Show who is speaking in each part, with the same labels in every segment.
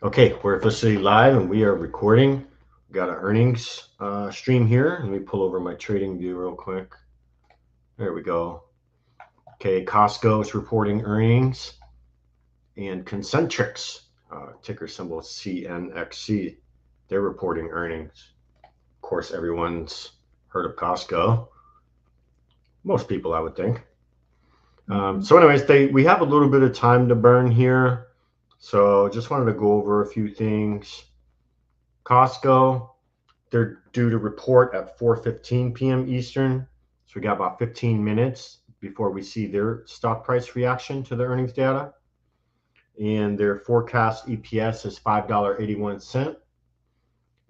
Speaker 1: Okay, we're officially live and we are recording. We got an earnings stream here. Let me pull over my trading view real quick. There we go. Okay, Costco is reporting earnings, and Concentrix, ticker symbol CNXC, they're reporting earnings. Of course, everyone's heard of Costco. Most people, I would think. So, anyways, we have a little bit of time to burn here. So, just wanted to go over a few things. Costco, they're due to report at 4:15 p.m. Eastern. So we got about 15 minutes before we see their stock price reaction to the earnings data. And their forecast EPS is $5.81.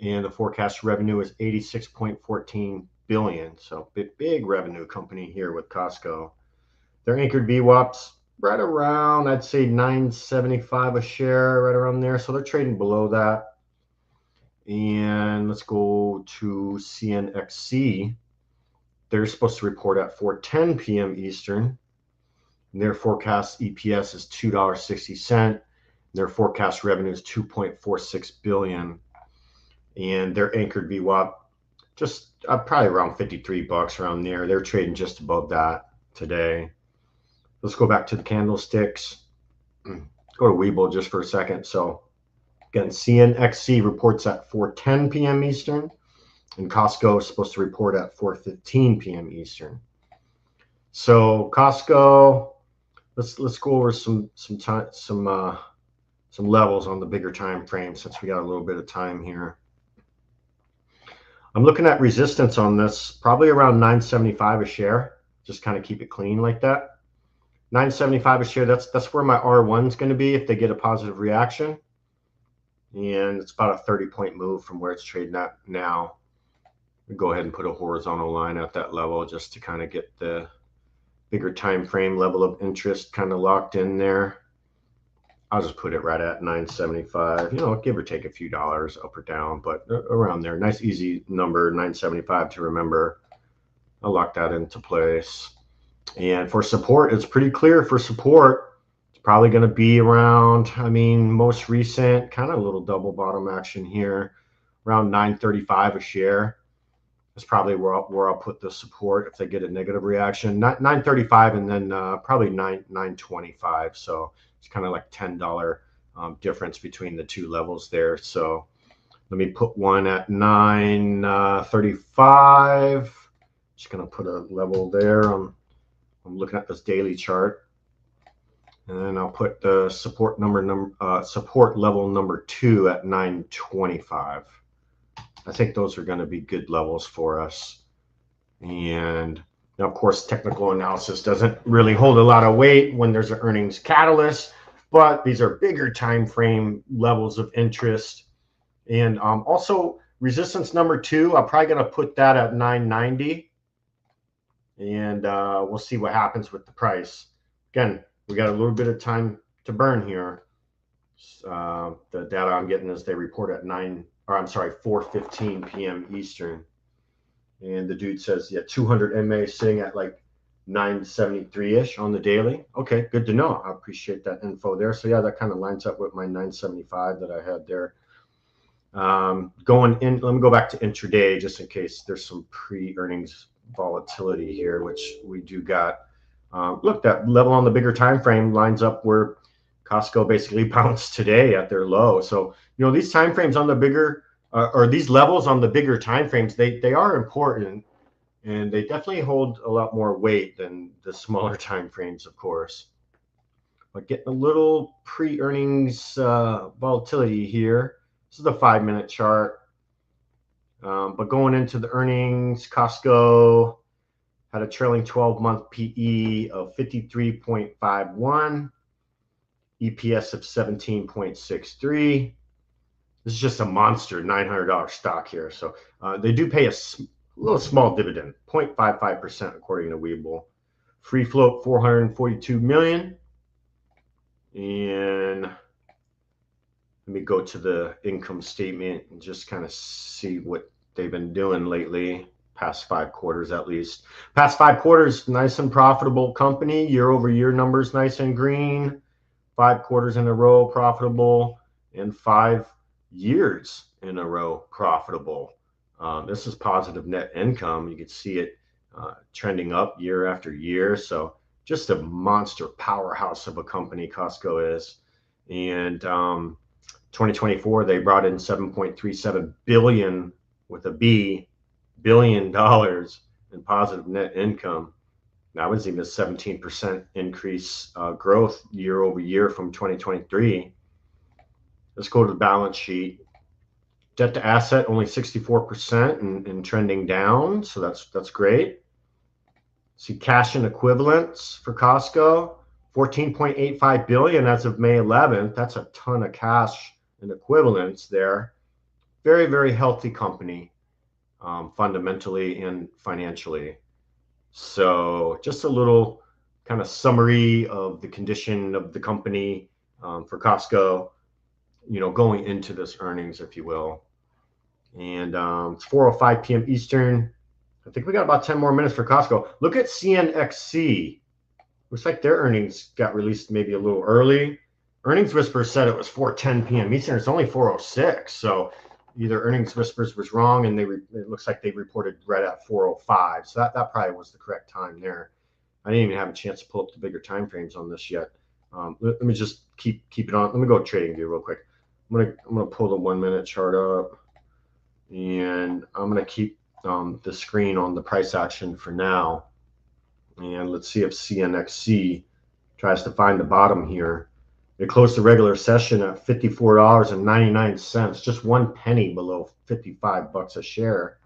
Speaker 1: And the forecast revenue is 86.14 billion. So big revenue company here with Costco. Their anchored VWAP's right around, I'd say 9.75 a share, right around there. So they're trading below that. And let's go to CNXC. They're supposed to report at 4:10 p.m. Eastern. And their forecast EPS is $2.60. Their forecast revenue is 2.46 billion. And their anchored VWAP just probably around 53 bucks around there. They're trading just above that today. Let's go back to the candlesticks. Go to Webull just for a second. So again, CNXC reports at 4:10 p.m. Eastern, and Costco is supposed to report at 4:15 p.m. Eastern. So Costco, let's go over some levels on the bigger time frame since we got a little bit of time here. I'm looking at resistance on this, probably around 9.75 a share. Just kind of keep it clean like that. 9.75 a share. That's where my R1 is going to be if they get a positive reaction. And it's about a 30-point move from where it's trading at now. We go ahead and put a horizontal line at that level just to kind of get the bigger time frame level of interest kind of locked in there. I'll just put it right at 9.75, give or take a few dollars up or down, but around there. Nice easy number, 9.75 to remember. I'll lock that into place. And for support, it's pretty clear for support. Probably going to be around, most recent, kind of a little double bottom action here, around 9.35 a share. That's probably where I'll put the support if they get a negative reaction. 9.35 and then probably 9.25. So it's kind of like $10 difference between the two levels there. So let me put one at 9.35. Just going to put a level there. I'm looking at this daily chart. And then I'll put the support level number 2 at 9.25. I think those are going to be good levels for us. And now, of course, technical analysis doesn't really hold a lot of weight when there's an earnings catalyst, but these are bigger time frame levels of interest. And also resistance number 2, I'm probably going to put that at 9.90. And we'll see what happens with the price. Again, we got a little bit of time to burn here. The data I'm getting is they report at 4:15 p.m. Eastern. And the dude says, 200 MA sitting at like 973-ish on the daily. Okay, good to know. I appreciate that info there. So yeah, that kind of lines up with my 975 that I had there. Going in, let me go back to intraday just in case there's some pre-earnings volatility here, which we do got. Look, that level on the bigger time frame lines up where Costco basically bounced today at their low. So these time frames on the bigger or these levels on the bigger time frames, they are important, and they definitely hold a lot more weight than the smaller time frames, of course. But getting a little pre-earnings volatility here. This is the 5-minute chart. But going into the earnings, Costco had a trailing 12-month PE of 53.51, EPS of 17.63. This is just a monster $900 stock here. So they do pay a little small dividend, 0.55% according to Webull. Free float 442 million. And let me go to the income statement and just kind of see what they've been doing lately. Past 5 quarters at least. Past 5 quarters, nice and profitable company. Year over year numbers nice and green. 5 quarters in a row profitable. and 5 years in a row profitable. This is positive net income. You can see it trending up year after year. So just a monster powerhouse of a company Costco is. And 2024, they brought in 7.37 billion with a B, billion dollars in positive net income. That was even a 17% increase growth year over year from 2023. Let's go to the balance sheet. Debt to asset only 64% and trending down, so that's great. See cash and equivalents for Costco, 14.85 billion as of May 11th. That's a ton of cash and equivalents there. Very, very healthy company, fundamentally and financially. So just a little kind of summary of the condition of the company for Costco, going into this earnings, if you will. And it's 4:05 p.m. Eastern. I think we got about 10 more minutes for Costco. Look at CNXC. Looks like their earnings got released maybe a little early. Earnings Whispers said it was 4:10 p.m. Eastern. It's only 4:06. So either Earnings Whispers was wrong, and it looks like they reported right at 4:05. So that probably was the correct time there. I didn't even have a chance to pull up the bigger time frames on this yet. Let me just keep it on. Let me go trading view real quick. I'm gonna pull the 1 minute chart up, and I'm gonna keep the screen on the price action for now. And let's see if CNXC tries to find the bottom here. It closed the regular session at $54.99, just 1 penny below 55 bucks a share.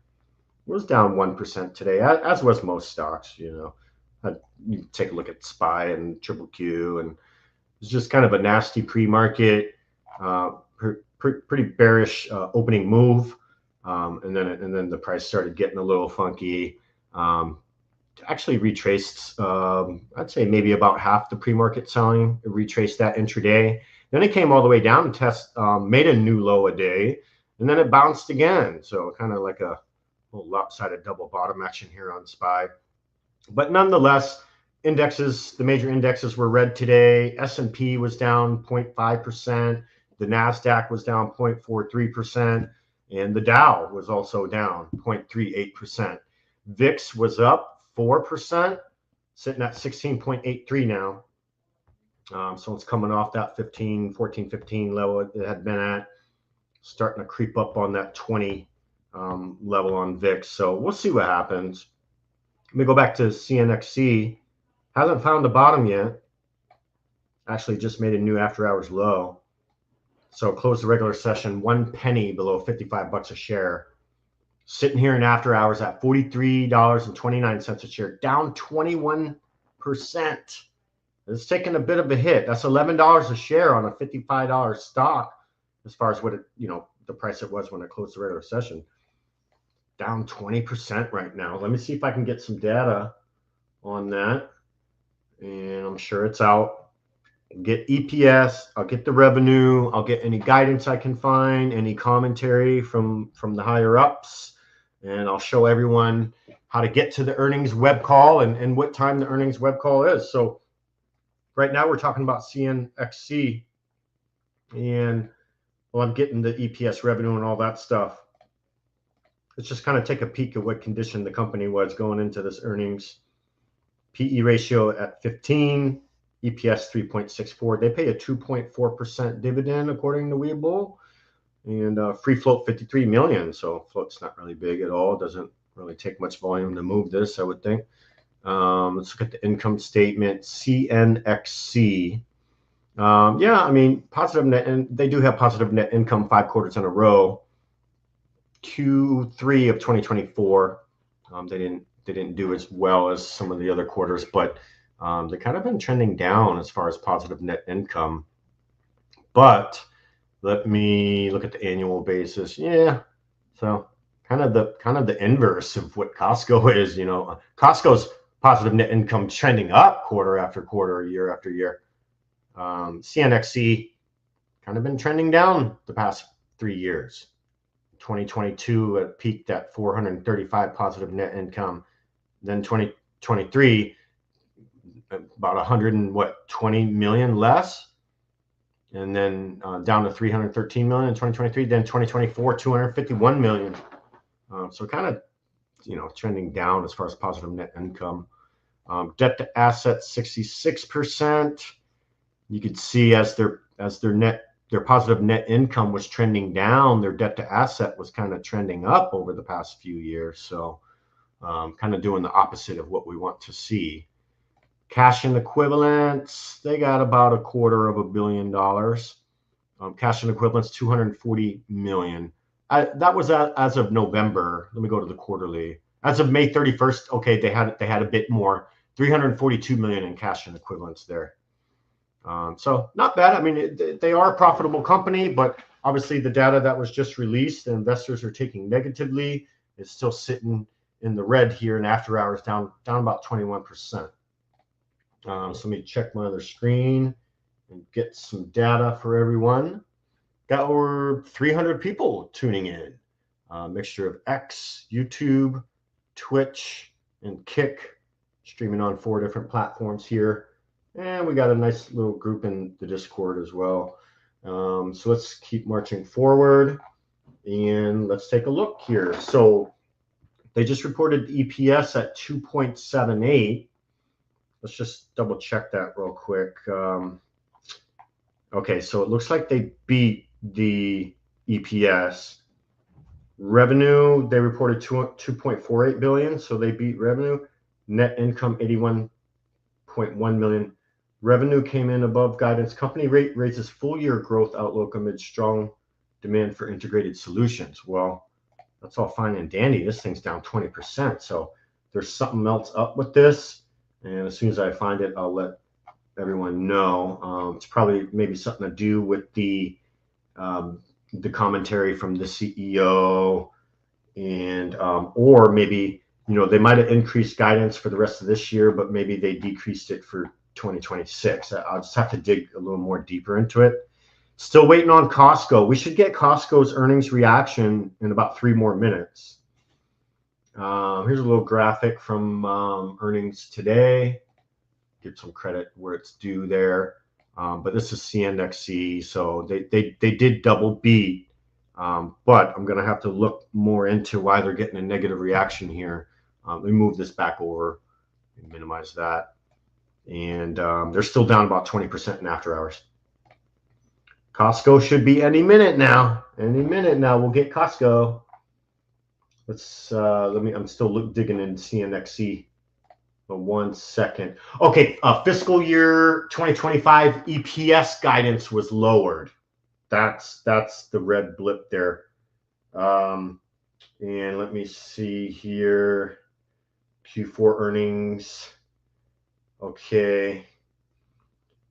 Speaker 1: It was down 1% today, as was most stocks. You take a look at SPY and Triple Q, and it's just kind of a nasty pre-market, pretty bearish opening move, and then the price started getting a little funky. Actually retraced, I'd say maybe about half the pre-market selling. It retraced that intraday. Then it came all the way down and made a new low a day, and then it bounced again. So kind of like a little lopsided double bottom action here on SPY. But nonetheless, the major indexes were red today. S&P was down 0.5%. The NASDAQ was down 0.43%. And the Dow was also down 0.38%. VIX was up 4%, sitting at 16.83 now. So it's coming off that 14, 15 level it had been at, starting to creep up on that 20 level on VIX. So we'll see what happens. Let me go back to CNXC. Hasn't found the bottom yet. Actually just made a new after hours low. So closed the regular session 1 penny below 55 bucks a share. Sitting here in after hours at $43.29 a share, down 21%. It's taking a bit of a hit. That's $11 a share on a $55 stock, as far as what the price it was when it closed the regular session. Down 20% right now. Let me see if I can get some data on that. And I'm sure it's out. Get EPS, I'll get the revenue, I'll get any guidance I can find, any commentary from the higher ups, and I'll show everyone how to get to the earnings web call and what time the earnings web call is. So right now we're talking about CNXC, and I'm getting the EPS revenue and all that stuff. Let's just kind of take a peek at what condition the company was going into this earnings. PE ratio at 15. EPS 3.64. They pay a 2.4% dividend according to Webull, and free float 53 million. So float's not really big at all. Doesn't really take much volume to move this, I would think. Let's look at the income statement. CNXC. Yeah, I mean positive net, and they do have positive net income 5 quarters in a row. Q3 of 2024, they didn't do as well as some of the other quarters, but they kind of been trending down as far as positive net income. But let me look at the annual basis. Yeah, so kind of the inverse of what Costco is. Costco's positive net income trending up quarter after quarter, year after year. CNXC kind of been trending down the past 3 years. 2022 it peaked at 435 positive net income. Then 2023 about 120 million less, and then down to 313 million in 2023. Then 2024, 251 million. So kind of, trending down as far as positive net income. Debt to assets 66%. You could see as their positive net income was trending down, their debt to asset was kind of trending up over the past few years. So kind of doing the opposite of what we want to see. Cash and equivalents, they got about $250 million. Cash and equivalents, 240 million. That was as of November. Let me go to the quarterly. As of May 31st, okay, they had a bit more, 342 million in cash and equivalents there. So not bad. I mean, they are a profitable company, but obviously the data that was just released, the investors are taking negatively. It's still sitting in the red here, and after hours down about 21%. So let me check my other screen and get some data for everyone. Got over 300 people tuning in. Mixture of X, YouTube, Twitch, and Kick, streaming on 4 different platforms here. And we got a nice little group in the Discord as well. So let's keep marching forward, and let's take a look here. So they just reported EPS at 2.78. Let's just double check that real quick. Okay, so it looks like they beat the EPS. Revenue, they reported 2.48 billion, so they beat revenue. Net income 81.1 million. Revenue came in above guidance. Company rate raises full year growth outlook amid strong demand for integrated solutions. Well, that's all fine and dandy. This thing's down 20%. So there's something else up with this. And as soon as I find it, I'll let everyone know. It's probably maybe something to do with the commentary from the CEO, and or maybe they might have increased guidance for the rest of this year, but maybe they decreased it for 2026. I'll just have to dig a little more deeper into it. Still waiting on Costco. We should get Costco's earnings reaction in about 3 more minutes. Here's a little graphic from earnings today. Give some credit where it's due there. But this is CNXC, so they did double beat. But I'm going to have to look more into why they're getting a negative reaction here. Let me move this back over and minimize that. And they're still down about 20% in after hours. Costco should be any minute now. Any minute now, we'll get Costco. Let's I'm still digging in CNXC for 1 second. Okay, fiscal year 2025 EPS guidance was lowered. That's the red blip there. And let me see here. Q4 earnings. Okay.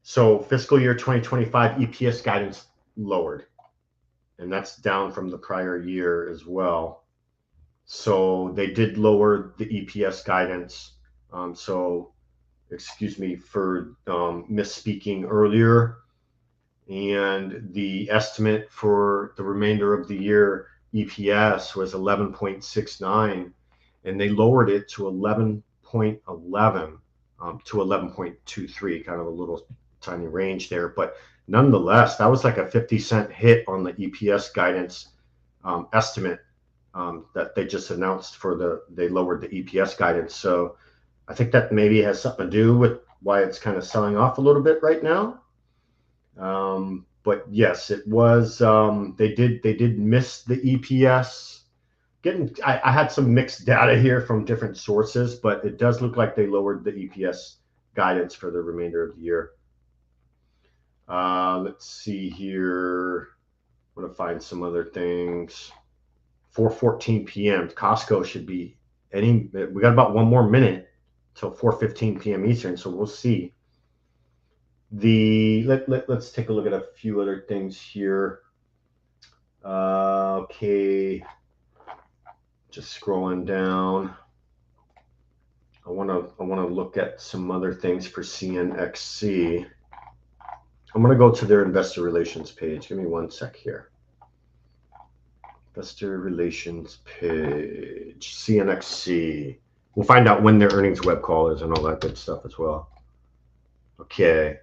Speaker 1: So fiscal year 2025 EPS guidance lowered. And that's down from the prior year as well. So they did lower the EPS guidance. So excuse me for misspeaking earlier. And the estimate for the remainder of the year EPS was 11.69, and they lowered it to 11.11 to 11.23, kind of a little tiny range there. But nonetheless, that was like a 50-cent hit on the EPS guidance estimate that they just announced they lowered the EPS guidance. So I think that maybe has something to do with why it's kind of selling off a little bit right now. But yes, it was, they did miss the EPS. I had some mixed data here from different sources, but it does look like they lowered the EPS guidance for the remainder of the year. Let's see here. I'm going to find some other things. 4:14 p.m. Costco should be we got about 1 more minute till 4:15 p.m. Eastern, so we'll see. Let's take a look at a few other things here. Okay, just scrolling down. I want to look at some other things for CNXC. I'm going to go to their investor relations page. Give me 1 sec here. Investor relations page, CNXC. We'll find out when their earnings web call is and all that good stuff as well. Okay.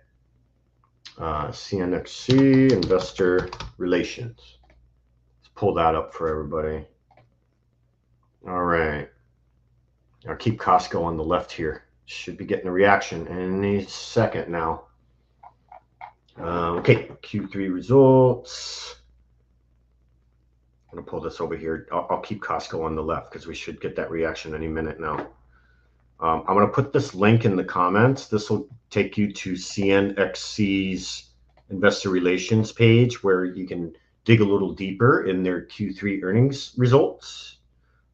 Speaker 1: CNXC Investor Relations. Let's pull that up for everybody. All right. I'll keep Costco on the left here. Should be getting a reaction any second now. Okay, Q3 results. I'm going to pull this over here. I'll keep Costco on the left because we should get that reaction any minute now. I'm going to put this link in the comments. This will take you to CNXC's Investor Relations page where you can dig a little deeper in their Q3 earnings results.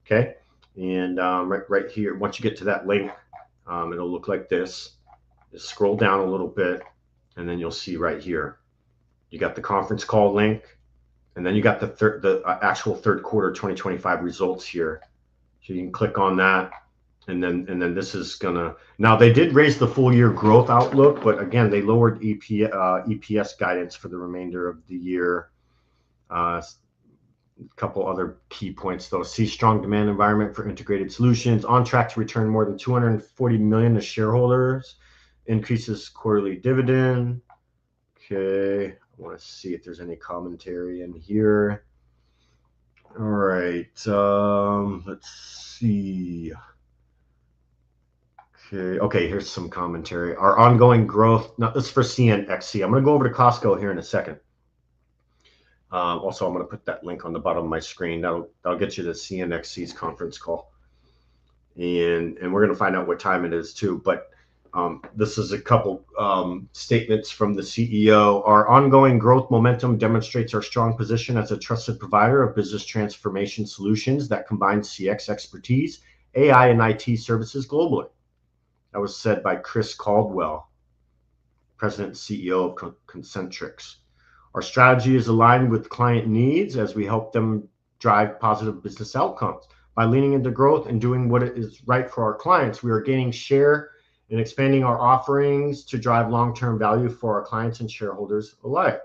Speaker 1: Okay, and right here, once you get to that link, it'll look like this. Just scroll down a little bit, and then you'll see right here, you got the conference call link, and then you got the actual third quarter 2025 results here. So you can click on that. And then this is gonna, now they did raise the full year growth outlook, but again, they lowered EPS guidance for the remainder of the year. A couple other key points though. See strong demand environment for integrated solutions, on track to return more than $240 million to shareholders, increases quarterly dividend. Okay, I want to see if there's any commentary in here. All right, let's see. Okay, here's some commentary. Our ongoing growth, now this is for CNXC. I'm going to go over to Costco here in a second. Also, I'm going to put that link on the bottom of my screen. That'll get you to CNXC's conference call. And we're going to find out what time it is too. But this is a couple statements from the CEO. Our ongoing growth momentum demonstrates our strong position as a trusted provider of business transformation solutions that combine CX expertise, AI, and IT services globally. That was said by Chris Caldwell, President and CEO of Concentrix. Our strategy is aligned with client needs as we help them drive positive business outcomes. By leaning into growth and doing what is right for our clients, we are gaining share and expanding our offerings to drive long-term value for our clients and shareholders alike.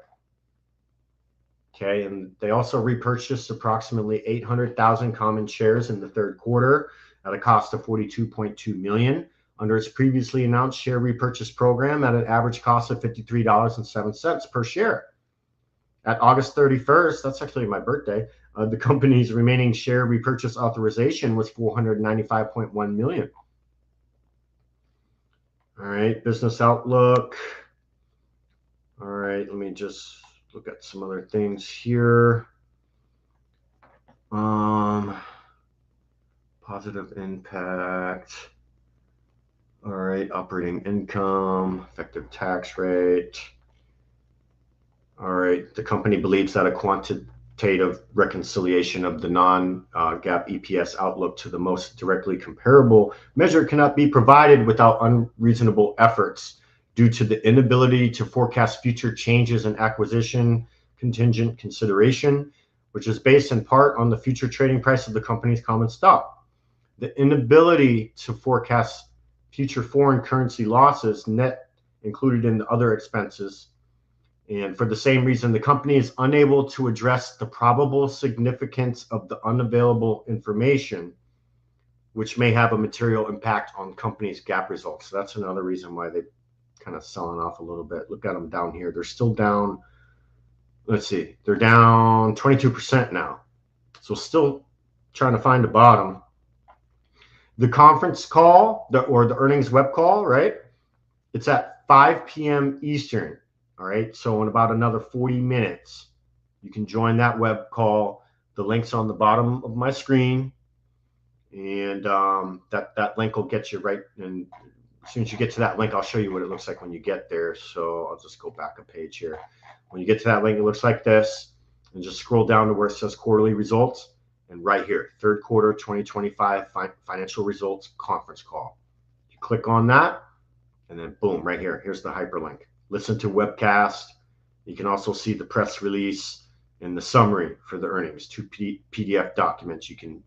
Speaker 1: Okay, and they also repurchased approximately 800,000 common shares in the third quarter at a cost of $42.2 million. Under its previously announced share repurchase program at an average cost of $53.07 per share. At August 31st, that's actually my birthday, the company's remaining share repurchase authorization was $495.1 million. All right, business outlook. All right, let me just look at some other things here. Positive impact. All right, operating income, effective tax rate. All right, the company believes that a quantitative reconciliation of the non-GAAP EPS outlook to the most directly comparable measure cannot be provided without unreasonable efforts due to the inability to forecast future changes in acquisition contingent consideration, which is based in part on the future trading price of the company's common stock. The inability to forecast future foreign currency losses net included in the other expenses. And for the same reason, the company is unable to address the probable significance of the unavailable information, which may have a material impact on the company's GAAP results. So that's another reason why they're kind of selling off a little bit. Look at them down here. They're still down. Let's see. They're down 22% now. So still trying to find the bottom. The conference call, or the earnings web call, right? It's at 5 p.m. Eastern. All right. So in about another 40 minutes, you can join that web call. The link's on the bottom of my screen. And that link will get you right. And as soon as you get to that link, I'll show you what it looks like when you get there. So I'll just go back a page here. When you get to that link, it looks like this. And just scroll down to where it says quarterly results. And right here, third quarter 2025 financial results conference call. You click on that, and then boom, right here. Here's the hyperlink. Listen to webcast. You can also see the press release and the summary for the earnings. 2 PDF documents. You can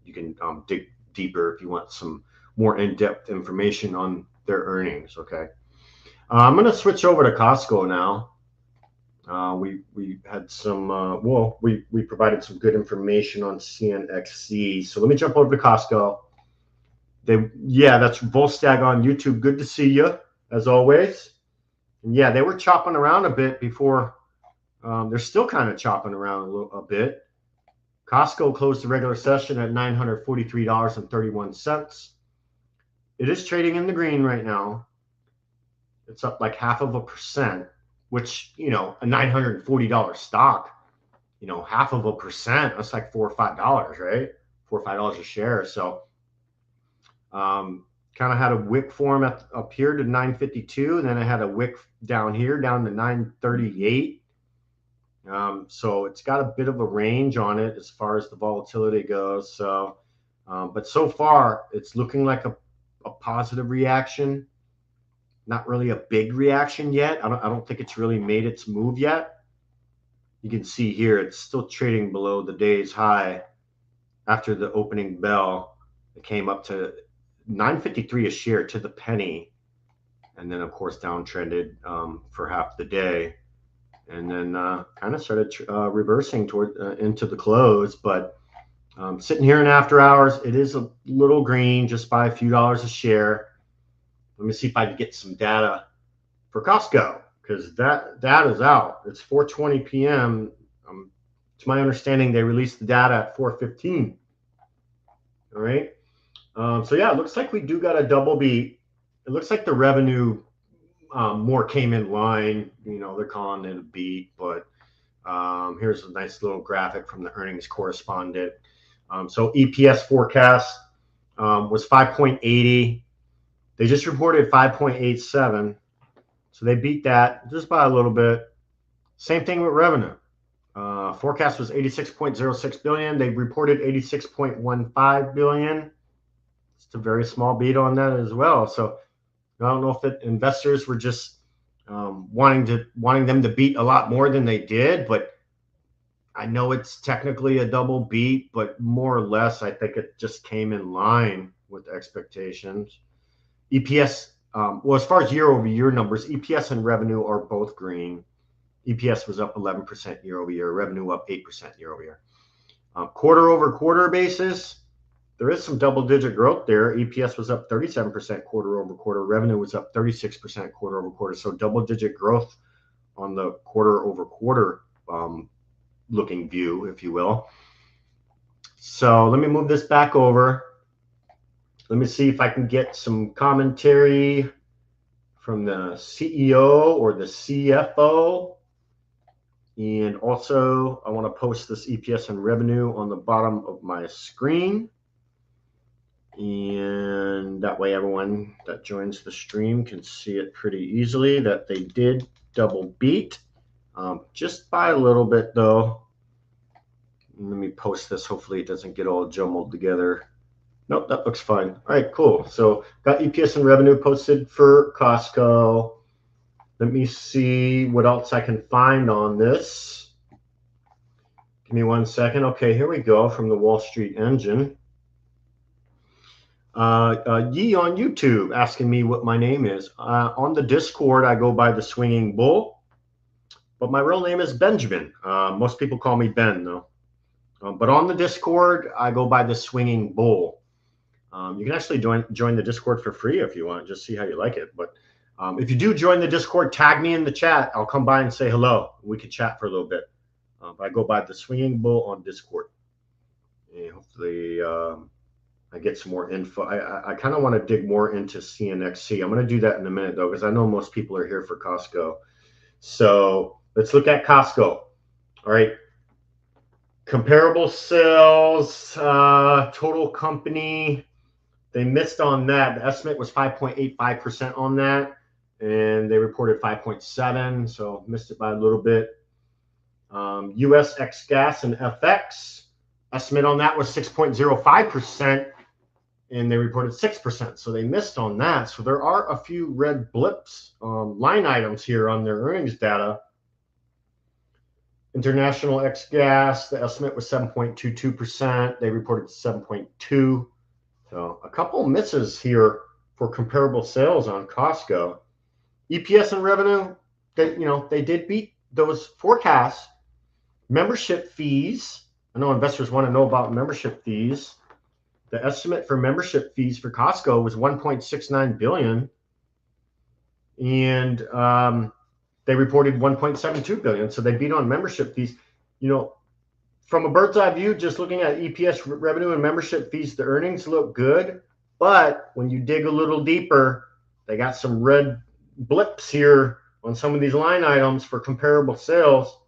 Speaker 1: dig deeper if you want some more in-depth information on their earnings. Okay. I'm going to switch over to Costco now. We had some, we provided some good information on CNXC. So let me jump over to Costco. That's Volstag on YouTube. Good to see you as always. And yeah, they were chopping around a bit before. They're still kind of chopping around a bit. Costco closed the regular session at $943.31. It is trading in the green right now. It's up like 0.5%, which, you know, a $940 stock, you know, 0.5%, that's like $4 or $5, right? $4 or $5 a share. So kind of had a wick form up here to 952, and then I had a wick down here down to 938. So it's got a bit of a range on it as far as the volatility goes. So, but so far it's looking like a positive reaction. Not really a big reaction yet. I don't think it's really made its move yet. You can see here it's still trading below the day's high after the opening bell. It came up to 953 a share to the penny, and then of course downtrended for half the day, and then kind of started reversing toward into the close. But sitting here in after hours, it is a little green just by a few dollars a share. Let me see if I can get some data for Costco, because that data's out. It's 4:20 p.m. To my understanding, they released the data at 4:15. All right. So yeah, it looks like we do got a double beat. It looks like the revenue more came in line. You know, they're calling it a beat, but here's a nice little graphic from the earnings correspondent. So EPS forecast was 5.80. They just reported 5.87. So they beat that just by a little bit. Same thing with revenue. Forecast was 86.06 billion. They reported 86.15 billion. It's a very small beat on that as well. So I don't know if investors were just wanting them to beat a lot more than they did, but I know it's technically a double beat, but more or less, I think it just came in line with expectations. EPS, well, as far as year-over-year numbers, EPS and revenue are both green. EPS was up 11% year-over-year, revenue up 8% year-over-year. Quarter-over-quarter basis, there is some double-digit growth there. EPS was up 37% quarter-over-quarter. Revenue was up 36% quarter-over-quarter. So double-digit growth on the quarter-over-quarter looking view, if you will. So let me move this back over. Let me see if I can get some commentary from the CEO or the CFO. And also, I want to post this EPS and revenue on the bottom of my screen. And that way everyone that joins the stream can see it pretty easily that they did double beat. Just by a little bit though. Let me post this. Hopefully it doesn't get all jumbled together. Nope, that looks fine. All right, cool. So got EPS and revenue posted for Costco. Let me see what else I can find on this. Give me 1 second. Okay, here we go from the Wall Street Engine. Yee on YouTube asking me what my name is. On the Discord, I go by the Swinging Bull, but my real name is Benjamin. Most people call me Ben, though. But on the Discord, I go by the Swinging Bull. You can actually join the Discord for free if you want, just see how you like it. But if you do join the Discord, tag me in the chat. I'll come by and say hello. We can chat for a little bit. But I go by the Swinging Bull on Discord. And hopefully I get some more info. I kind of want to dig more into CNXC. I'm going to do that in a minute, though, because I know most people are here for Costco. So let's look at Costco. All right. Comparable sales, total company. They missed on that. The estimate was 5.85% on that, and they reported 5.7, so missed it by a little bit. US ex gas and FX, estimate on that was 6.05%, and they reported 6%, so they missed on that. So there are a few red blips, line items here on their earnings data. International ex gas, the estimate was 7.22%. They reported 7.2%. So a couple misses here for comparable sales on Costco. EPS and revenue, they did beat those forecasts. Membership fees, I know investors want to know about membership fees. The estimate for membership fees for Costco was 1.69 billion. and they reported 1.72 billion. So they beat on membership fees. You know, from a bird's eye view, just looking at EPS revenue and membership fees, the earnings look good. But when you dig a little deeper, they got some red blips here on some of these line items for comparable sales.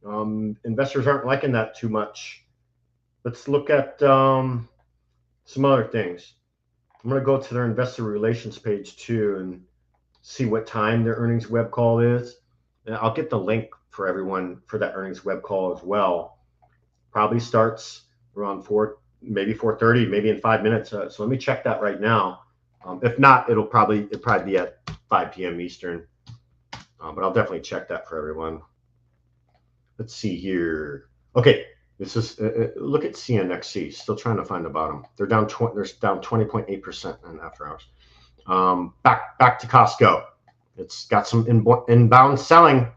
Speaker 1: Investors aren't liking that too much. Let's look at some other things. I'm going to go to their investor relations page too and see what time their earnings web call is. And I'll get the link for everyone for that earnings web call as well. Probably starts around 4, maybe 4:30, maybe in 5 minutes. So let me check that right now. If not, it'll probably be at 5 p.m. Eastern. But I'll definitely check that for everyone. Let's see here. Okay, this is look at CNXC. Still trying to find the bottom. They're down 20.8% in after hours. Back to Costco. It's got some inbound selling.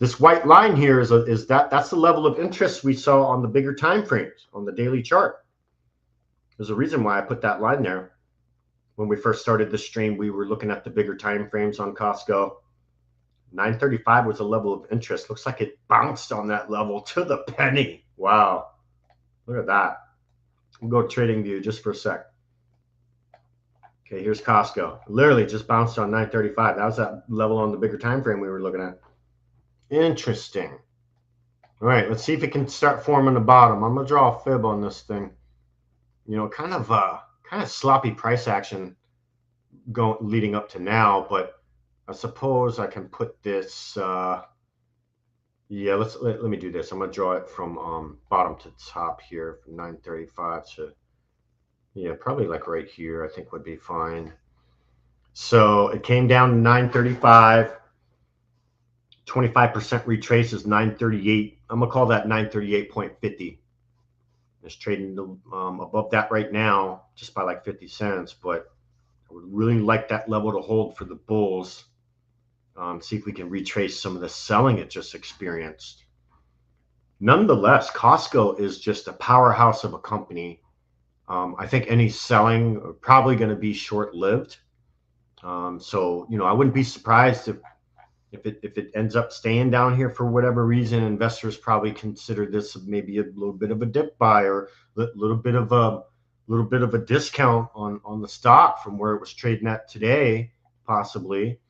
Speaker 1: This white line here that's the level of interest we saw on the bigger time frames on the daily chart. There's a reason why I put that line there. When we first started the stream, we were looking at the bigger time frames on Costco. 935 was a level of interest. Looks like it bounced on that level to the penny. Wow. Look at that. We'll go trading view just for a sec. Okay, here's Costco. Literally just bounced on 935. That was that level on the bigger time frame we were looking at. Interesting. All right, let's see if it can start forming the bottom. I'm gonna draw a fib on this thing. You know, kind of sloppy price action leading up to now, but I suppose I can put this. Yeah, let me do this. I'm gonna draw it from bottom to top here, from 935 to, yeah, probably like right here. I think would be fine. So it came down to 935. 25% retrace is 938. I'm gonna call that 938.50. It's trading above that right now, just by like 50 cents. But I would really like that level to hold for the bulls. See if we can retrace some of the selling it just experienced. Nonetheless, Costco is just a powerhouse of a company. I think any selling are probably going to be short-lived. So, you know, I wouldn't be surprised if it ends up staying down here for whatever reason. Investors probably consider this maybe a little bit of a dip buy, or a little bit of a discount on the stock from where it was trading at today, possibly.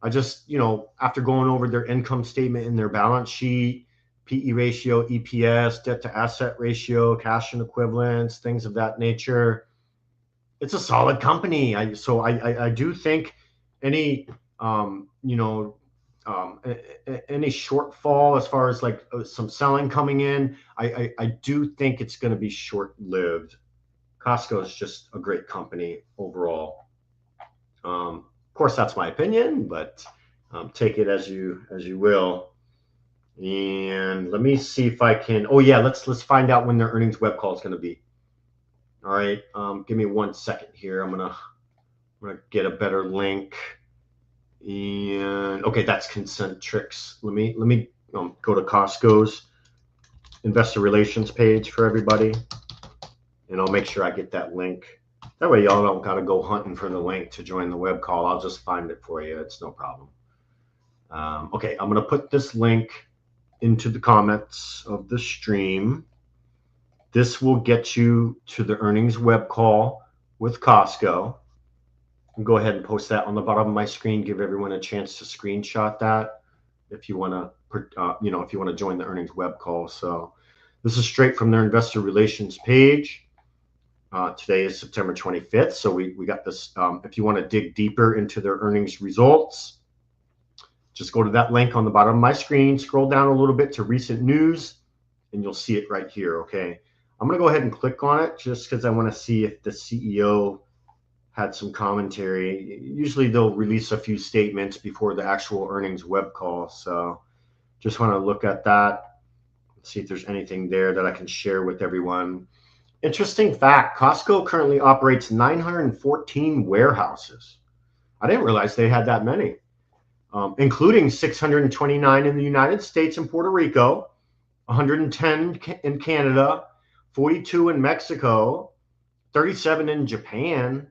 Speaker 1: I just, you know, after going over their income statement and their balance sheet, PE ratio, EPS, debt to asset ratio, cash and equivalents, things of that nature, it's a solid company. So I do think any any shortfall as far as like some selling coming in, I do think it's going to be short-lived. Costco is just a great company overall. Of course, that's my opinion, but take it as you will. And let me see if I can. Oh yeah, let's find out when their earnings web call is going to be. All right, give me 1 second here. I'm gonna get a better link. And okay, that's Concentrix. Let me go to Costco's investor relations page for everybody, and I'll make sure I get that link. That way y'all don't got to go hunting for the link to join the web call. I'll just find it for you. It's no problem. Okay, I'm going to put this link into the comments of the stream. This will get you to the earnings web call with Costco. I'll go ahead and post that on the bottom of my screen. Give everyone a chance to screenshot that if you want to, if you want to join the earnings web call. So this is straight from their investor relations page. Today is September 25th, so we got this. If you want to dig deeper into their earnings results, just go to that link on the bottom of my screen, scroll down a little bit to recent news, and you'll see it right here, okay? I'm going to go ahead and click on it just because I want to see if the CEO had some commentary. Usually they'll release a few statements before the actual earnings web call, so just want to look at that, see if there's anything there that I can share with everyone. Interesting fact, Costco currently operates 914 warehouses. I didn't realize they had that many, including 629 in the United States and Puerto Rico, 110 in Canada, 42 in Mexico, 37 in Japan,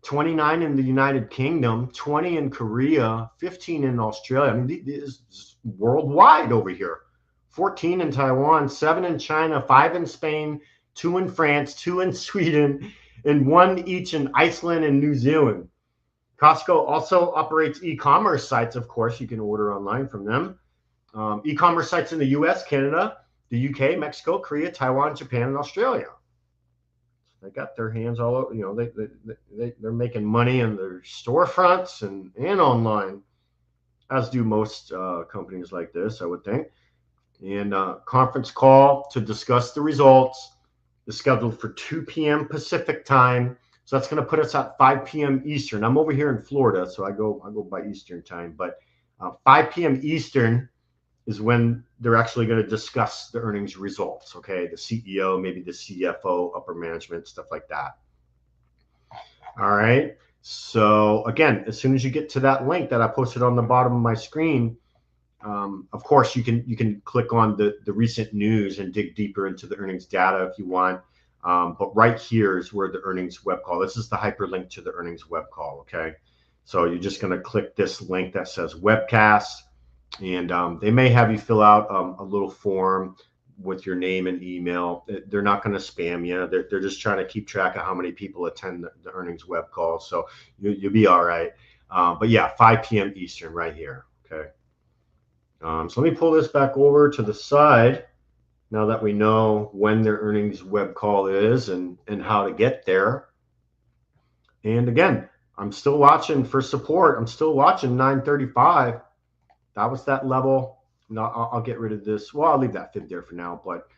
Speaker 1: 29 in the United Kingdom, 20 in Korea, 15 in Australia. I mean, this is worldwide over here. 14 in Taiwan, 7 in China, 5 in Spain, 2 in France, 2 in Sweden, and 1 each in Iceland and New Zealand. Costco also operates e-commerce sites. Of course, you can order online from them. E-commerce sites in the US, Canada, the UK, Mexico, Korea, Taiwan, Japan, and Australia. They got their hands all over, they're making money in their storefronts and online, as do most companies like this, I would think. And conference call to discuss the results is scheduled for 2 p.m. Pacific time. So that's going to put us at 5 p.m. Eastern. I'm over here in Florida, so I go by Eastern time. But 5 p.m. Eastern is when they're actually going to discuss the earnings results. Okay, the CEO, maybe the CFO, upper management, stuff like that. All right. So again, as soon as you get to that link that I posted on the bottom of my screen, of course you can click on the recent news and dig deeper into the earnings data if you want. But right here is where the earnings web call. This is the hyperlink to the earnings web call. Okay. So you're just going to click this link that says webcast. And they may have you fill out a little form with your name and email. They're not going to spam you. They're just trying to keep track of how many people attend the earnings web call. So you'll be all right. But yeah, 5 p.m. Eastern right here. Okay. So let me pull this back over to the side now that we know when their earnings web call is and how to get there. And again, I'm still watching for support. I'm still watching 935. That was that level. No, I'll get rid of this. Well, I'll leave that fib there for now, but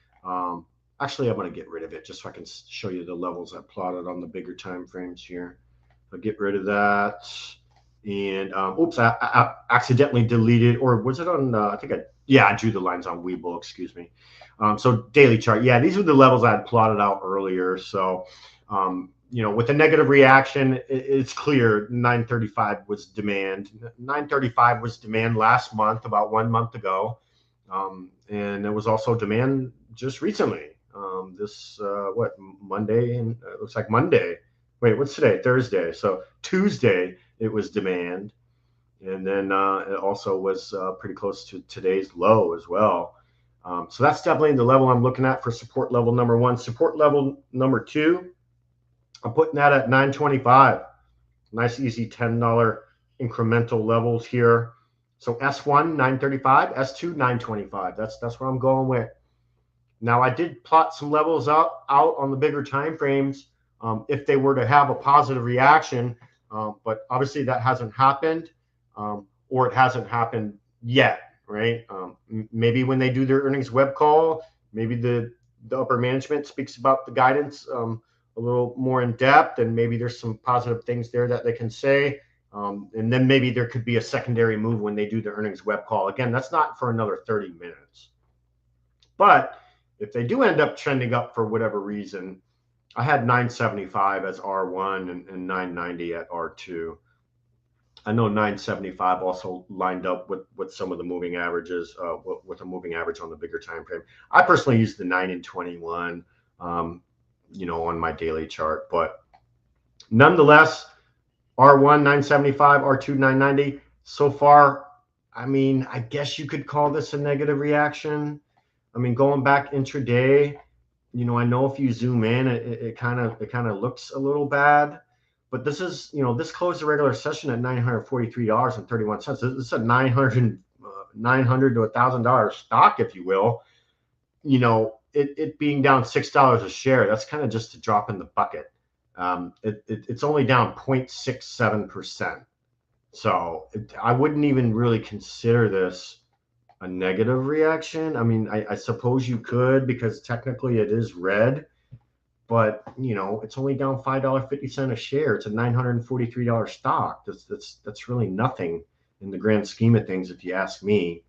Speaker 1: actually I'm going to get rid of it just so I can show you the levels I plotted on the bigger time frames here. I'll get rid of that. And oops, I accidentally deleted, or was it on, I drew the lines on Webull, excuse me. So daily chart. Yeah, these were the levels I had plotted out earlier. So, with a negative reaction, it's clear 935 was demand. 935 was demand last month, about 1 month ago. And it was also demand just recently. Monday? And it looks like Monday. Wait, what's today? Thursday. So Tuesday, it was demand. And then it also was pretty close to today's low as well. So that's definitely the level I'm looking at for support level number 1. Support level number 2, I'm putting that at 925. Nice, easy $10 incremental levels here. So S1, 935, S2, 925. That's where I'm going with. Now, I did plot some levels out on the bigger time frames if they were to have a positive reaction, but obviously that hasn't happened, or it hasn't happened yet, right? Maybe when they do their earnings web call, maybe the upper management speaks about the guidance a little more in depth, and maybe there's some positive things there that they can say. And then maybe there could be a secondary move when they do the earnings web call. Again, that's not for another 30 minutes. But if they do end up trending up for whatever reason, I had 975 as R1 and 990 at R2. I know 975 also lined up with some of the moving averages, with a moving average on the bigger time frame. I personally use the 9 and 21. On my daily chart, but nonetheless, R1 975, R2 990. So far, I mean, I guess you could call this a negative reaction. I mean, going back intraday, I know if you zoom in, it kind of looks a little bad, but this is, this closed the regular session at $943.31. This is a $900 to $1,000 stock, if you will. It being down $6 a share, that's kind of just a drop in the bucket. It's only down 0.67%. So I wouldn't even really consider this a negative reaction. I mean, I suppose you could, because technically it is red, but it's only down $5.50 a share. It's a $943 stock. That's really nothing in the grand scheme of things, if you ask me.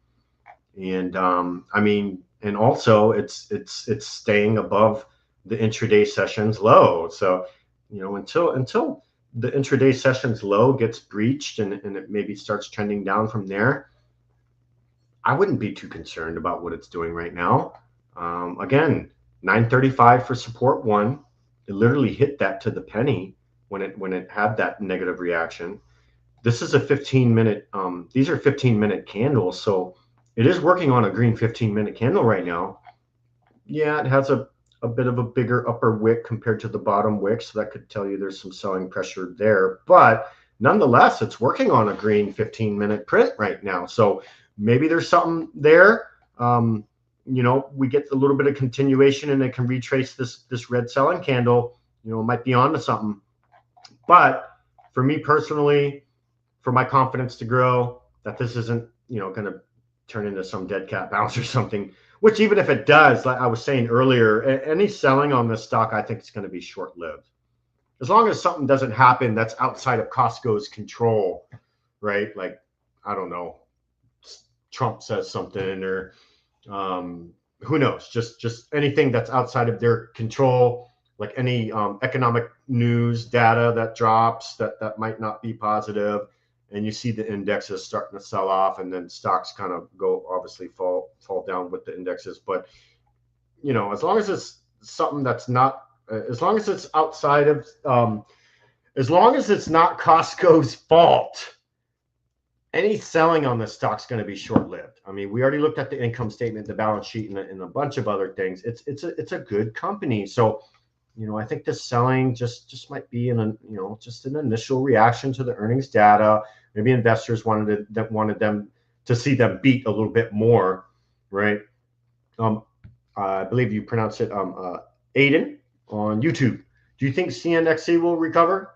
Speaker 1: And I mean, and also it's staying above the intraday sessions low. So until the intraday sessions low gets breached and it maybe starts trending down from there, I wouldn't be too concerned about what it's doing right now. Again, 935 for support 1. It literally hit that to the penny. when it had that negative reaction. This is a 15-minute. These are 15-minute candles, so it is working on a green 15-minute candle right now. Yeah, it has a bit of a bigger upper wick compared to the bottom wick, so that could tell you there's some selling pressure there. But nonetheless, it's working on a green 15-minute print right now. So maybe there's something there. We get a little bit of continuation and it can retrace this red selling candle. It might be onto something. But for me personally, for my confidence to grow, that this isn't, going to turn into some dead cat bounce or something, which even if it does, like I was saying earlier, any selling on this stock, I think it's going to be short-lived. As long as something doesn't happen that's outside of Costco's control, right? Like, I don't know, Trump says something or who knows, just anything that's outside of their control, like any economic news data that drops that might not be positive, and you see the indexes starting to sell off, and then stocks kind of obviously fall down with the indexes. But as long as it's something that's not, as long as it's outside of, as long as it's not Costco's fault, any selling on this stock's going to be short-lived. I mean, we already looked at the income statement, the balance sheet, and a bunch of other things. It's a good company. So, I think this selling just might be just an initial reaction to the earnings data. Maybe investors wanted them to see them beat a little bit more, right? I believe you pronounce it Aiden on YouTube. Do you think CNXC will recover?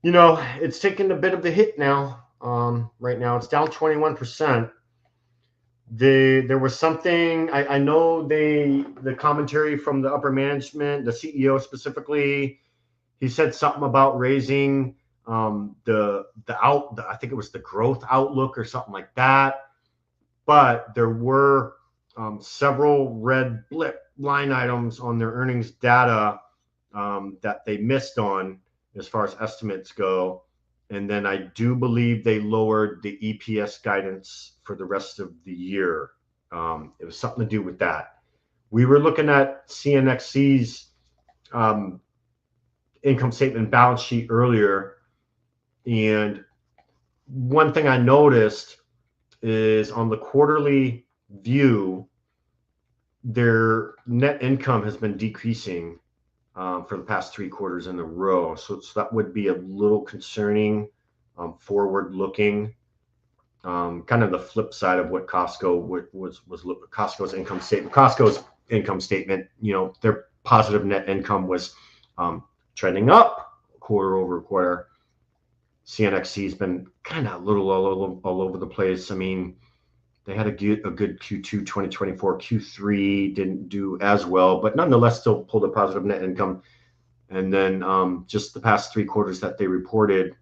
Speaker 1: It's taking a bit of the hit now. Right now it's down 21%. There was something, I know the commentary from the upper management, the CEO specifically, he said something about raising I think it was the growth outlook or something like that. But there were several red blip line items on their earnings data that they missed on as far as estimates go. And then I do believe they lowered the EPS guidance for the rest of the year. It was something to do with that. We were looking at CNXC's income statement balance sheet earlier. And one thing I noticed is on the quarterly view, their net income has been decreasing for the past 3 quarters in a row. So that would be a little concerning, forward-looking, kind of the flip side of what Costco was Costco's income statement. Costco's income statement, their positive net income was trending up quarter over quarter. CNXC has been kind of a little all over the place. I mean, they had a good Q2 2024. Q3 didn't do as well, but nonetheless still pulled a positive net income. And then just the past 3 quarters that they reported,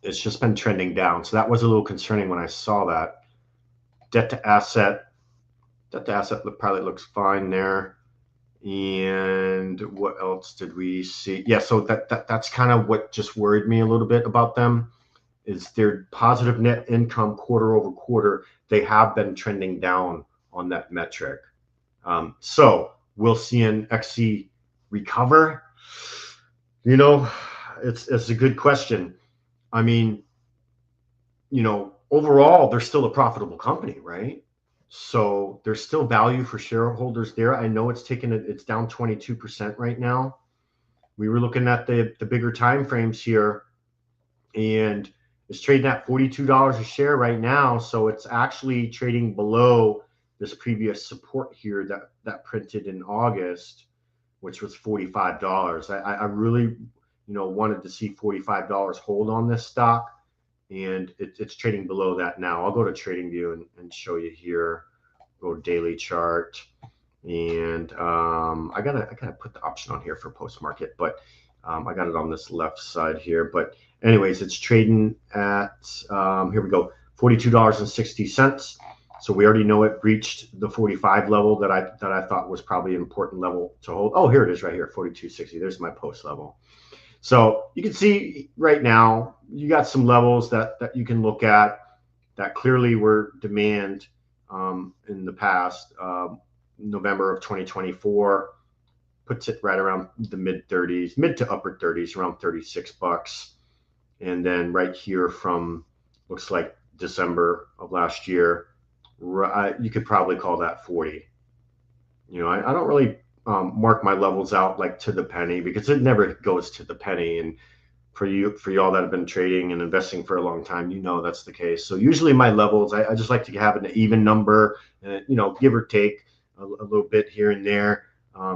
Speaker 1: it's just been trending down. So that was a little concerning when I saw that. Debt to asset probably looks fine there. And what else did we see? Yeah, so that's kind of what just worried me a little bit about them, is their positive net income quarter over quarter. They have been trending down on that metric. So will CNXC recover? It's a good question. I mean, overall, they're still a profitable company, right? So there's still value for shareholders there. I know it's down 22% right now. We were looking at the bigger time frames here, and it's trading at $42 a share right now. So it's actually trading below this previous support here that printed in August, which was $45. I really, wanted to see $45 hold on this stock, and it's trading below that now. I'll go to TradingView and show you here. Go to daily chart, and I gotta put the option on here for post market, but I got it on this left side here. But anyways, it's trading at here we go, $42.60. So we already know it breached the 45 level that I thought was probably an important level to hold. Oh, here it is right here, 42.60. There's my post level. So you can see right now, you got some levels that you can look at that clearly were demand in the past. November of 2024, puts it right around the mid 30s, mid to upper 30s, around 36 bucks. And then right here from, looks like December of last year, you could probably call that 40. You know, I don't really mark my levels out like to the penny, because it never goes to the penny. And for y'all that have been trading and investing for a long time, you know that's the case. So usually my levels, I just like to have an even number, and you know, give or take a little bit here and there.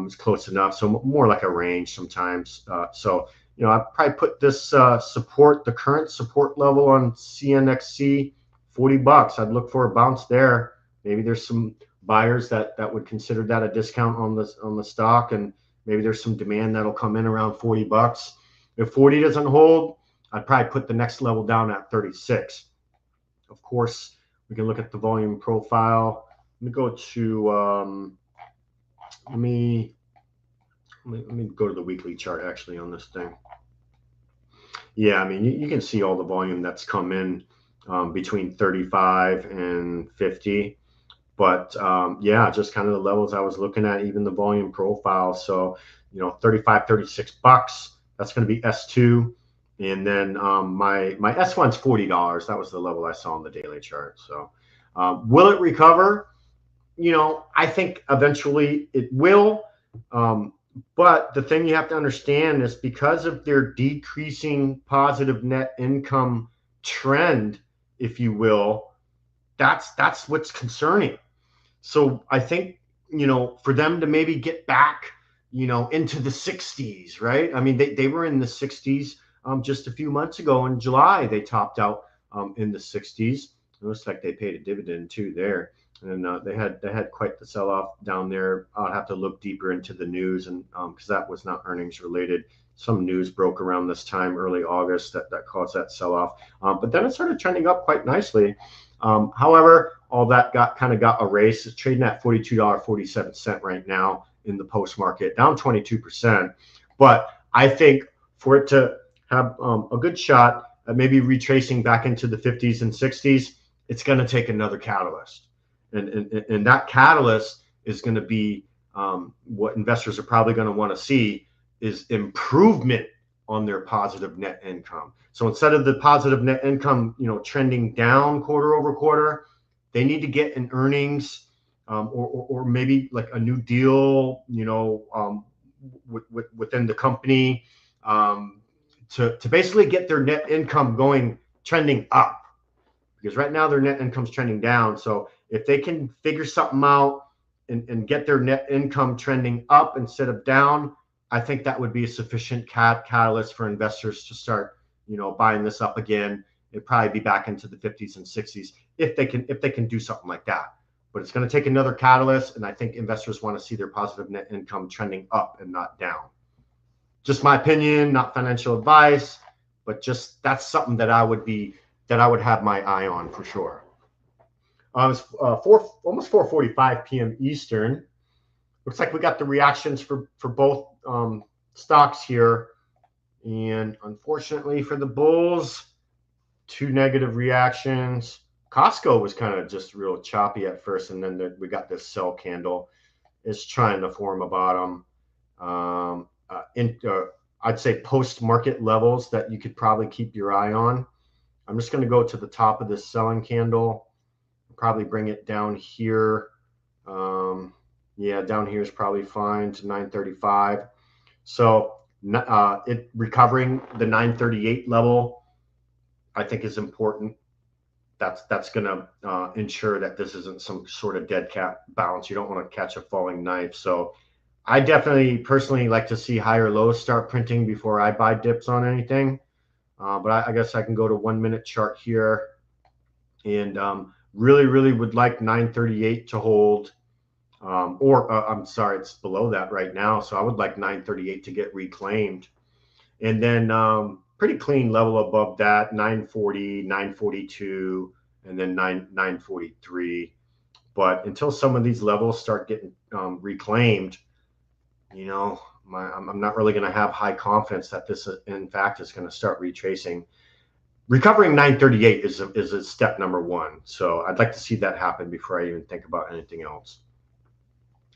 Speaker 1: It's close enough, so more like a range sometimes. So you know, I probably put this the current support level on CNXC, 40 bucks. I'd look for a bounce there. Maybe there's some buyers that would consider that a discount on the stock, and maybe there's some demand that'll come in around 40 bucks. If 40 doesn't hold, I'd probably put the next level down at 36. Of course, we can look at the volume profile. Let me go to let me go to the weekly chart actually on this thing. Yeah, I mean, you can see all the volume that's come in between 35 and 50. But yeah, just kind of the levels I was looking at, even the volume profile. So, you know, 35, 36 bucks. That's going to be S2. And then my S1's $40. That was the level I saw on the daily chart. So will it recover? You know, I think eventually it will. But the thing you have to understand is, because of their decreasing positive net income trend, if you will, that's what's concerning. So I think, you know, for them to maybe get back, you know, into the 60s, right? I mean, they were in the 60s just a few months ago. In July, they topped out in the 60s. It looks like they paid a dividend too there. And they had quite the sell-off down there. I'll have to look deeper into the news, and because that was not earnings related. Some news broke around this time, early August, that caused that sell-off. But then it started trending up quite nicely. However, all that got erased. It's trading at $42.47 right now in the post market, down 22%. But I think for it to have a good shot at maybe retracing back into the 50s and 60s, it's going to take another catalyst. And that catalyst is going to be what investors are probably going to want to see, is improvement on their positive net income. So instead of the positive net income, you know, trending down quarter over quarter, they need to get an earnings or maybe like a new deal, you know, within the company to basically get their net income trending up. Because right now their net income's trending down. So if they can figure something out and get their net income trending up instead of down, I think that would be a sufficient catalyst for investors to start, you know, buying this up again. It'd probably be back into the 50s and 60s if they can do something like that. But it's going to take another catalyst, and I think investors want to see their positive net income trending up and not down. Just my opinion, not financial advice, but just that's something that I would have my eye on for sure. It's almost 4:45 p.m. Eastern. Looks like we got the reactions for both stocks here, and unfortunately for the bulls, 2 negative reactions. Costco was kind of just real choppy at first, and then we got this sell candle. It's trying to form a bottom. I'd say post-market levels that you could probably keep your eye on. I'm just going to go to the top of this selling candle, probably bring it down here. Yeah, down here is probably fine to 935. So it recovering the 938 level, I think, is important. That's going to ensure that this isn't some sort of dead cat bounce. You don't want to catch a falling knife. So I definitely personally like to see higher lows start printing before I buy dips on anything. But I guess I can go to 1 minute chart here, and really would like 938 to hold, I'm sorry, it's below that right now. So I would like 938 to get reclaimed, and then pretty clean level above that, 940, 942, and then 943. But until some of these levels start getting reclaimed, you know, I'm not really going to have high confidence that this, in fact, is going to start retracing. Recovering 938 is a step number one. So I'd like to see that happen before I even think about anything else.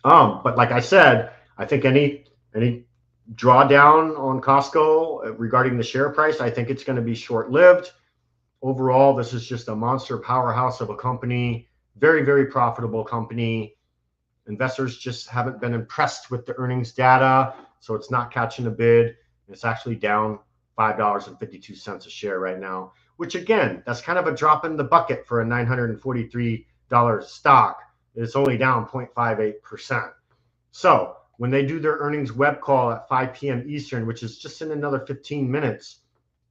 Speaker 1: But like I said, I think any Any drawdown on Costco regarding the share price, I think it's going to be short-lived. Overall, this is just a monster powerhouse of a company, very, very profitable company. Investors just haven't been impressed with the earnings data, so it's not catching a bid. It's actually down $5.52 a share right now, which again, that's kind of a drop in the bucket for a $943 stock. It's only down 0.58%. So when they do their earnings web call at 5 p.m. Eastern, which is just in another 15 minutes,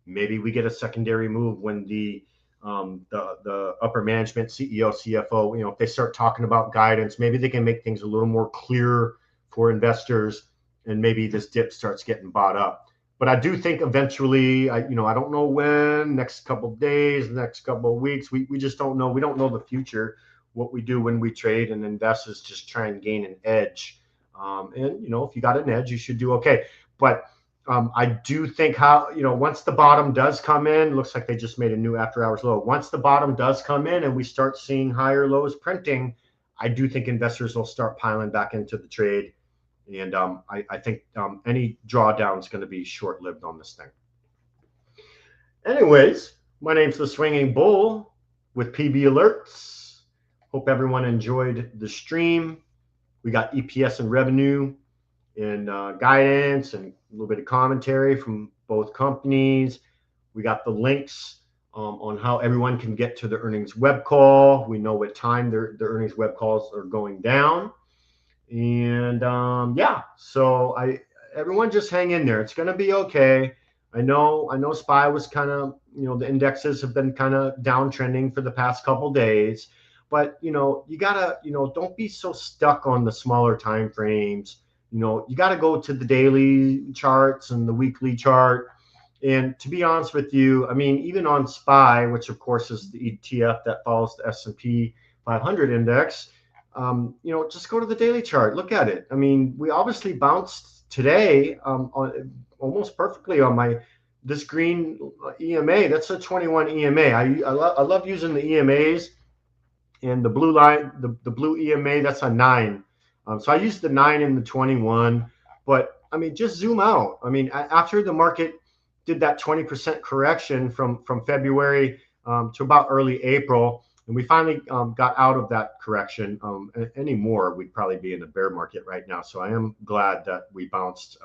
Speaker 1: maybe we get a secondary move when the upper management, CEO, CFO, if they start talking about guidance, maybe they can make things a little more clear for investors, and maybe this dip starts getting bought up. But I do think eventually, I don't know when, next couple of days, next couple of weeks, we just don't know. We don't know the future. What we do when we trade and invest is just try and gain an edge. And if you got an edge, you should do okay. But I do think once the bottom does come in, looks like they just made a new after hours low. Once the bottom does come in and we start seeing higher lows printing, I do think investors will start piling back into the trade. And I think any drawdown is going to be short-lived on this thing. Anyways, my name's the Swinging Bull with PB Alerts. Hope everyone enjoyed the stream. We got EPS and revenue and guidance and a little bit of commentary from both companies. We got the links on how everyone can get to the earnings web call. We know what time their earnings web calls are going down. And so everyone just hang in there. It's going to be okay. I know SPY was kind of, the indexes have been kind of downtrending for the past couple days, but you gotta, don't be so stuck on the smaller time frames. You got to go to the daily charts and the weekly chart. And to be honest with you, I mean, even on SPY, which of course is the ETF that follows the S&P 500 index, just go to the daily chart. Look at it. I mean, we obviously bounced today on almost perfectly on this green EMA. That's a 21 EMA. I love using the EMAs, and the blue line, the blue EMA, that's a 9. So I used the 9 and the 21, but I mean, just zoom out. I mean, after the market did that 20% correction from February to about early April, and we finally got out of that correction. Anymore, we'd probably be in a bear market right now. So I am glad that we bounced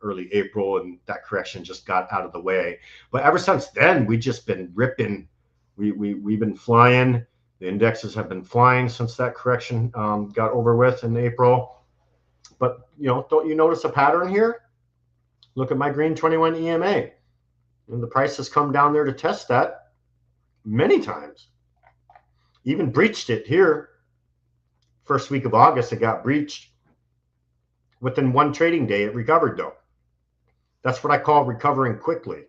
Speaker 1: early April and that correction just got out of the way. But ever since then, we've just been ripping. We've been flying. The indexes have been flying since that correction got over with in April. But, don't you notice a pattern here? Look at my green 21 EMA. And the price has come down there to test that many times. Even breached it here. First week of August, it got breached. Within one trading day, it recovered, though. That's what I call recovering quickly.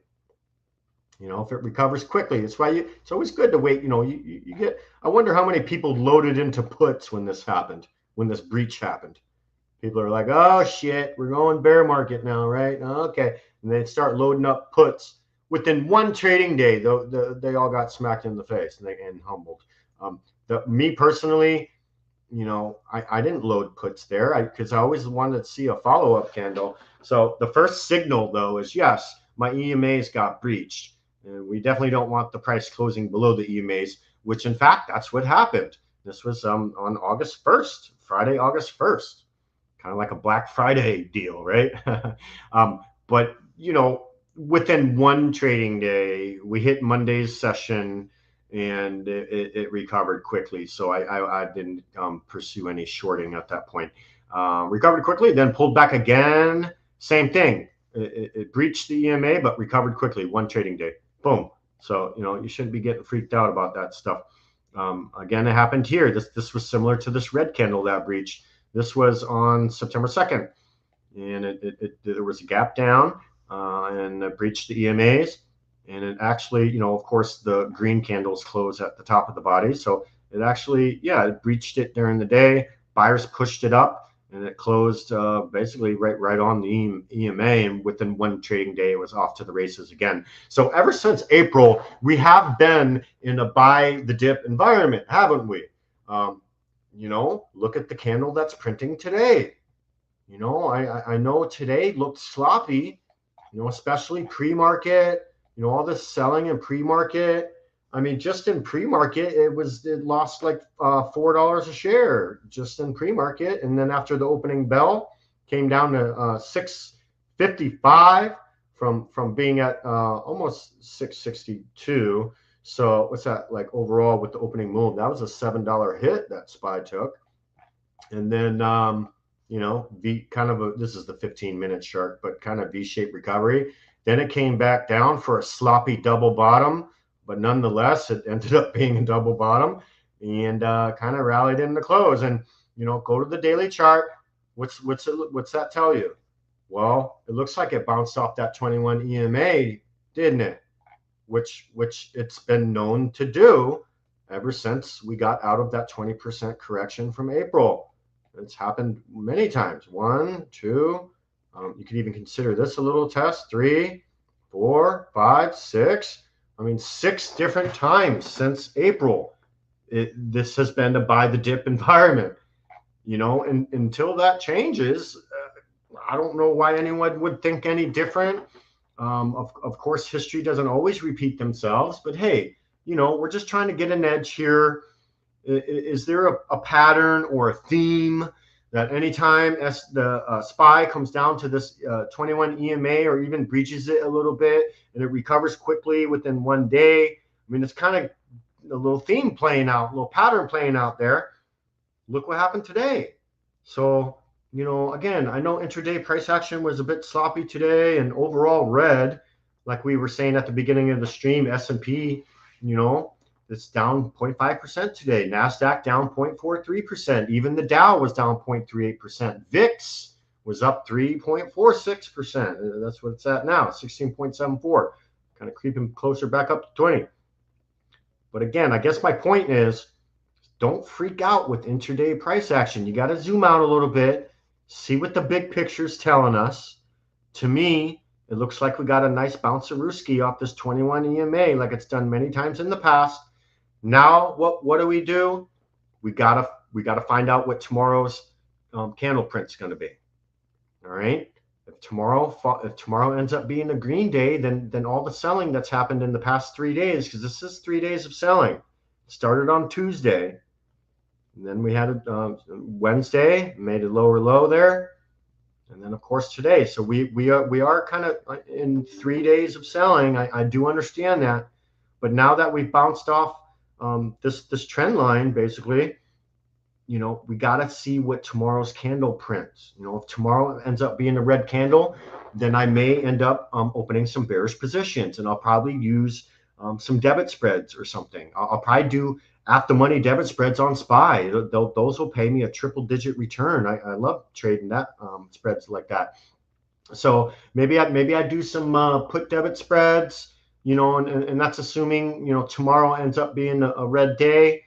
Speaker 1: If it recovers quickly, that's why it's always good to wait. You get, I wonder how many people loaded into puts when this happened, when this breach happened. People are like, oh shit, we're going bear market now, right? Okay. And they start loading up puts. Within one trading day, they all got smacked in the face and humbled. Me personally, I didn't load puts there because I always wanted to see a follow-up candle. So the first signal, though, is yes, my EMAs got breached. And we definitely don't want the price closing below the EMAs, which in fact, that's what happened. This was on August 1st, Friday, August 1st, kind of like a Black Friday deal, right? But, within one trading day, we hit Monday's session and it recovered quickly. So I didn't pursue any shorting at that point. Recovered quickly, then pulled back again. Same thing. It breached the EMA, but recovered quickly, one trading day. Boom. So, you shouldn't be getting freaked out about that stuff. Again, it happened here. This was similar to this red candle that breached. This was on September 2nd. And there was a gap down and it breached the EMAs. And it actually, of course, the green candles close at the top of the body. So it actually, it breached it during the day. Buyers pushed it up. And it closed basically right on the EMA, and within one trading day, it was off to the races again. So ever since April, we have been in a buy the dip environment, haven't we? Look at the candle that's printing today. You know, I know today looked sloppy, you know, especially pre-market, you know, all this selling in pre-market. I mean, just in pre-market, it lost like $4 a share just in pre-market, and then after the opening bell, came down to 655 from being at almost 662. So what's that like overall with the opening move? That was a $7 hit that SPY took, and then you know, V kind of this is the 15-minute chart, but kind of V-shaped recovery. Then it came back down for a sloppy double bottom, but nonetheless, it ended up being a double bottom and kind of rallied in the close. And you know, go to the daily chart. What's that tell you? Well, it looks like it bounced off that 21 EMA, didn't it? Which it's been known to do ever since we got out of that 20% correction from April. It's happened many times. 1, 2. You could even consider this a little test. 3, 4, 5, 6. I mean, 6 different times since April. This has been a buy the dip environment. You know, and until that changes, I don't know why anyone would think any different. Of course, history doesn't always repeat themselves, but hey, you know, we're just trying to get an edge here. Is there a pattern or a theme that anytime the SPY comes down to this 21 EMA or even breaches it a little bit and it recovers quickly within 1 day? I mean, it's kind of a little theme playing out, a little pattern playing out there. Look what happened today. So, you know, again, I know intraday price action was a bit sloppy today and overall red, like we were saying at the beginning of the stream, S&P, you know, it's down 0.5% today. NASDAQ down 0.43%. Even the Dow was down 0.38%. VIX was up 3.46%. That's what it's at now, 16.74. Kind of creeping closer back up to 20. But again, I guess my point is, don't freak out with intraday price action. You got to zoom out a little bit, see what the big picture's telling us. To me, it looks like we got a nice bounce-a-rooski off this 21 EMA like it's done many times in the past. Now, what do? We gotta find out what tomorrow's candle print's going to be. All right. If tomorrow ends up being a green day, then all the selling that's happened in the past 3 days, because this is 3 days of selling, it started on Tuesday, and then we had a Wednesday, made a lower low there, and then of course today. So we are kind of in 3 days of selling. I do understand that, but now that we've bounced off this trend line, basically, you know, we got to see what tomorrow's candle prints. You know, if tomorrow ends up being a red candle, then I may end up opening some bearish positions, and I'll probably use some debit spreads or something. I'll probably do at the money debit spreads on SPY. Those will pay me a triple-digit return. I love trading that spreads like that. So maybe I do some put debit spreads, you know, and that's assuming, you know, tomorrow ends up being a red day.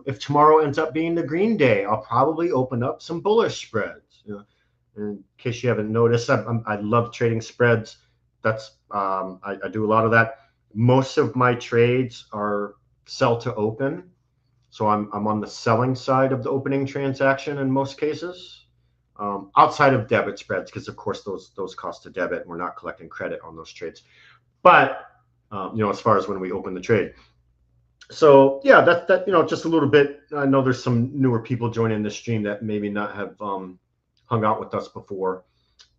Speaker 1: If tomorrow ends up being the green day, I'll probably open up some bullish spreads. You know, in case you haven't noticed, I love trading spreads. That's I do a lot of that. Most of my trades are sell to open, so I'm on the selling side of the opening transaction in most cases. Outside of debit spreads, because of course those cost a debit, and we're not collecting credit on those trades. But you know, as far as when we open the trade. So yeah, that you know, just a little bit. I know there's some newer people joining the stream that maybe not have hung out with us before,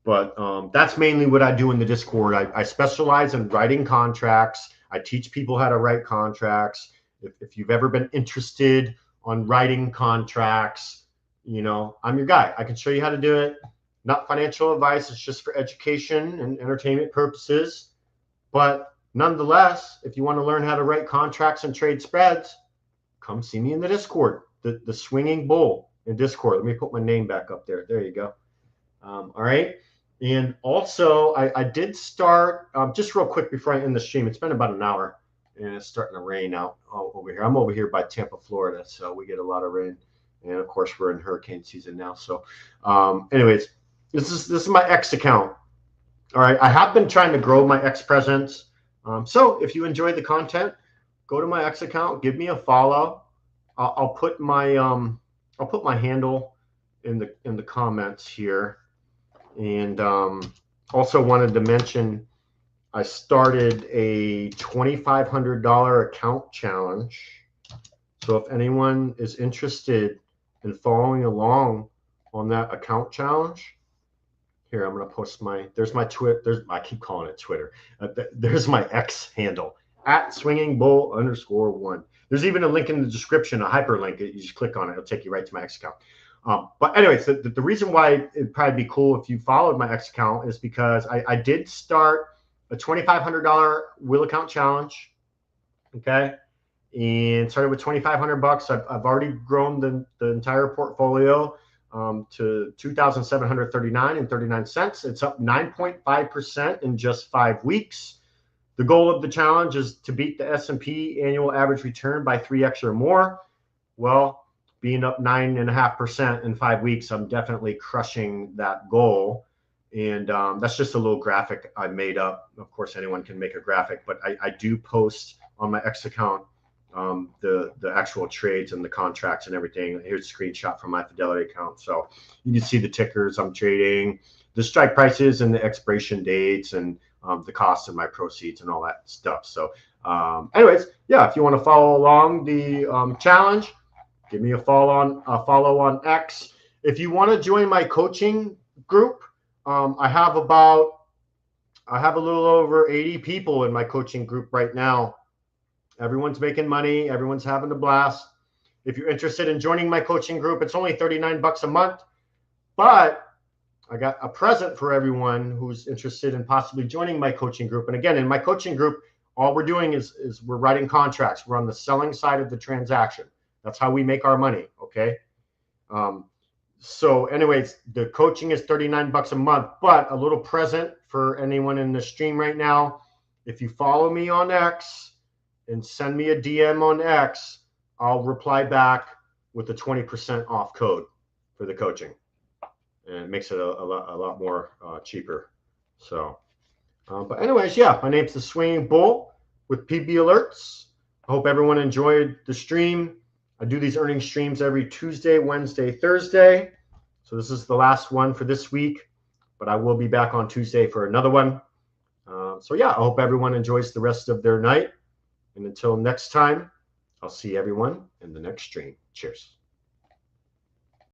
Speaker 1: but that's mainly what I do in the Discord. I specialize in writing contracts. I teach people how to write contracts. If you've ever been interested on writing contracts, you know, I'm your guy. I can show you how to do it. Not financial advice. It's just for education and entertainment purposes. But nonetheless, if you want to learn how to write contracts and trade spreads, come see me in the Discord, the Swinging Bull in Discord. Let me put my name back up there. There you go. All right. And also, I did start, just real quick before I end the stream, it's been about an hour, and it's starting to rain out over here. I'm over here by Tampa, Florida, so we get a lot of rain. And, of course, we're in hurricane season now. So, anyways, this is my X account. All right. I have been trying to grow my X presence. So if you enjoy the content, go to my X account, give me a follow. I'll put my handle in the comments here. And also wanted to mention I started a $2,500 account challenge. So if anyone is interested in following along on that account challenge, here I'm going to post there's my Twitter. I keep calling it Twitter. There's my X handle at swingingbull_1. There's even a link in the description, a hyperlink. You just click on it, it'll take you right to my X account. But anyways, the reason why it'd probably be cool if you followed my X account is because I did start a $2,500 wheel account challenge. Okay. And started with $2,500. I've already grown the entire portfolio to $2,739.39. It's up 9.5% in just 5 weeks. The goal of the challenge is to beat the S&P annual average return by 3x or more. Well, being up 9.5% in 5 weeks, I'm definitely crushing that goal. And that's just a little graphic I made up. Of course, anyone can make a graphic, but I do post on my X account the actual trades and the contracts and everything. Here's a screenshot from my Fidelity account. So you can see the tickers I'm trading, the strike prices and the expiration dates, and the cost of my proceeds and all that stuff. So anyways, yeah, if you want to follow along the challenge, give me a follow on X. If you want to join my coaching group, I have a little over 80 people in my coaching group right now. Everyone's making money. Everyone's having a blast. If you're interested in joining my coaching group, it's only $39 a month, but I got a present for everyone who's interested in possibly joining my coaching group. And again, in my coaching group, all we're doing is we're writing contracts. We're on the selling side of the transaction. That's how we make our money. Okay. So anyways, the coaching is $39 a month, but a little present for anyone in the stream right now. If you follow me on X and send me a DM on X, I'll reply back with a 20% off code for the coaching. And it makes it a lot more cheaper. So, but anyways, yeah, my name's the Swinging Bull with PB Alerts. I hope everyone enjoyed the stream. I do these earnings streams every Tuesday, Wednesday, Thursday. So this is the last one for this week, but I will be back on Tuesday for another one. So yeah, I hope everyone enjoys the rest of their night. And until next time, I'll see everyone in the next stream. Cheers.